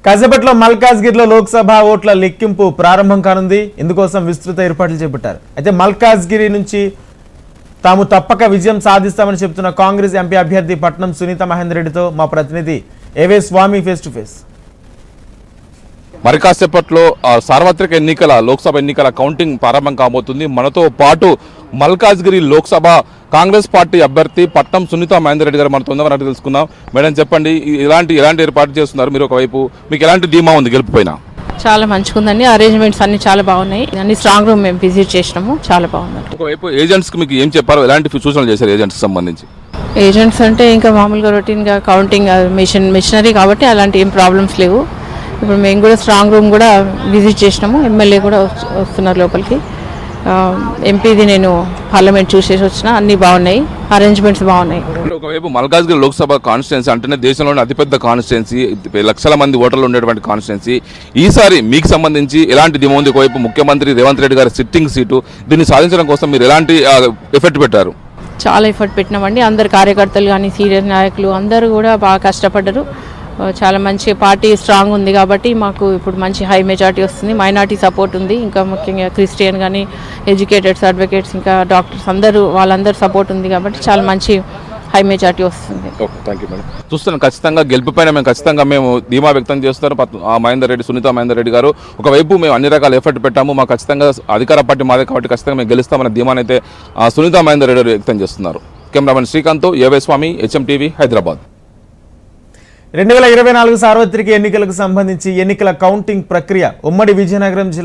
కాసేపట్లో మల్కాజ్గిరిలో లోక్సభ ఓట్ల లెక్కింపు ప్రారంభం కానుంది. ఇందుకోసం విస్తృత ఏర్పాట్లు చేపట్టారు. అయితే మల్కాజ్గిరి నుంచి తాము తప్పక విజయం సాధిస్తామని చెబుతున్న కాంగ్రెస్ ఎంపీ అభ్యర్థి పట్నం సునీత మహేందర్ రెడ్డితో మా ప్రతినిధి ఏవే స్వామి ఫేస్ టు ఫేస్. మరి కాసేపట్లో సార్వత్రిక ఎన్నికల లోక్సభ ఎన్నికల కౌంటింగ్ ప్రారంభం కాబోతుంది. మనతో పాటు మల్కాజ్గిరి లోక్సభ కాంగ్రెస్ పార్టీ అభ్యర్థి పట్నం సునీత మహేందర్ రెడ్డి గారు మనతో ఉన్నవారు తెలుసుకుందాం. మేడం చెప్పండి, ఎలాంటి ఏర్పాటు చేస్తున్నారు మీరు? ఒకవైపు మీకు ఎలాంటి ధీమా ఉంది గెలుపుపైన? చాలా మంచిగుందండి. అరేంజ్మెంట్స్ అన్ని చాలా బాగున్నాయి. అన్ని స్ట్రాంగ్ రూమ్ మేము విజిట్ చేసినాము, చాలా బాగుంది. ఒకవైపు ఏజెంట్స్ కి మీకు ఏం చెప్పారు, ఎలాంటి సూచనలు చేశారు ఏజెంట్స్ సంబంధించి? ఏజెంట్స్ అంటే ఇంకా మామూలుగా రొటీన్గా కౌంటింగ్ మిషనరీ కాబట్టి అలాంటి ఏం ప్రాబ్లమ్స్ లేవు. ఇప్పుడు మేము కూడా స్ట్రాంగ్ రూమ్ కూడా విజిట్ చేసినాము. ఎమ్మెల్యే కూడా వస్తున్నారు లోపలికి. ఎంపీది నేను పార్లమెంట్ చూసేసి వచ్చిన, అన్ని బాగున్నాయి, అరేంజ్మెంట్స్ బాగున్నాయి. ఒకవైపు మల్కాజ్గిరి లోక్సభ కాన్స్టిట్యున్సీ అంటేనే దేశంలోని అతిపెద్ద కాన్స్టిట్యున్సీ, లక్షల మంది ఓటర్లు ఉండేటువంటి కాన్స్టిట్యున్సీ. ఈసారి మీకు సంబంధించి ఎలాంటి ధీమా ఉంది? ఒకవైపు ముఖ్యమంత్రి రేవంత్ రెడ్డి గారి సిట్టింగ్ సీటు, దీన్ని సాధించడం కోసం మీరు ఎలాంటి ఎఫర్ట్ పెట్టారు? చాలా ఎఫర్ట్ పెట్టినామండి. అందరు కార్యకర్తలు కానీ సీనియర్ నాయకులు అందరూ కూడా బాగా కష్టపడ్డారు. చాలా మంచి పార్టీ స్ట్రాంగ్ ఉంది కాబట్టి మాకు ఇప్పుడు మంచి హై మెజార్టీ వస్తుంది. మైనార్టీ సపోర్ట్ ఉంది, ఇంకా ముఖ్యంగా క్రిస్టియన్ కానీ ఎడ్యుకేటెడ్స్, అడ్వకేట్స్, ఇంకా డాక్టర్స్ అందరూ వాళ్ళందరూ సపోర్ట్ ఉంది కాబట్టి చాలా మంచి హై మెజార్టీ వస్తుంది. చూస్తున్నాం ఖచ్చితంగా గెలుపుపైన మేము ధీమా వ్యక్తం చేస్తారు మహేందర్ రెడ్డి, సునీత మహేందర్ రెడ్డి గారు. ఒకవైపు మేము అన్ని రకాల ఎఫర్ట్ పెట్టాము, మాకు ఖచ్చితంగా అధికార పార్టీ మాదే కాబట్టి ఖచ్చితంగా మేము గెలుస్తామన్న ధీమానైతే సునీత మహేందర్ రెడ్డి వ్యక్తం చేస్తున్నారు. కెమెరామెన్ శ్రీకాంత్, ఏవే స్వామి, HM TV, హైదరాబాద్. 2024 సార్వత్రిక ఎన్నికలకు సంబంధించి ఎన్నికల కౌంటింగ్ ప్రక్రియ ఉమ్మడి విజయనగరం జిల్లా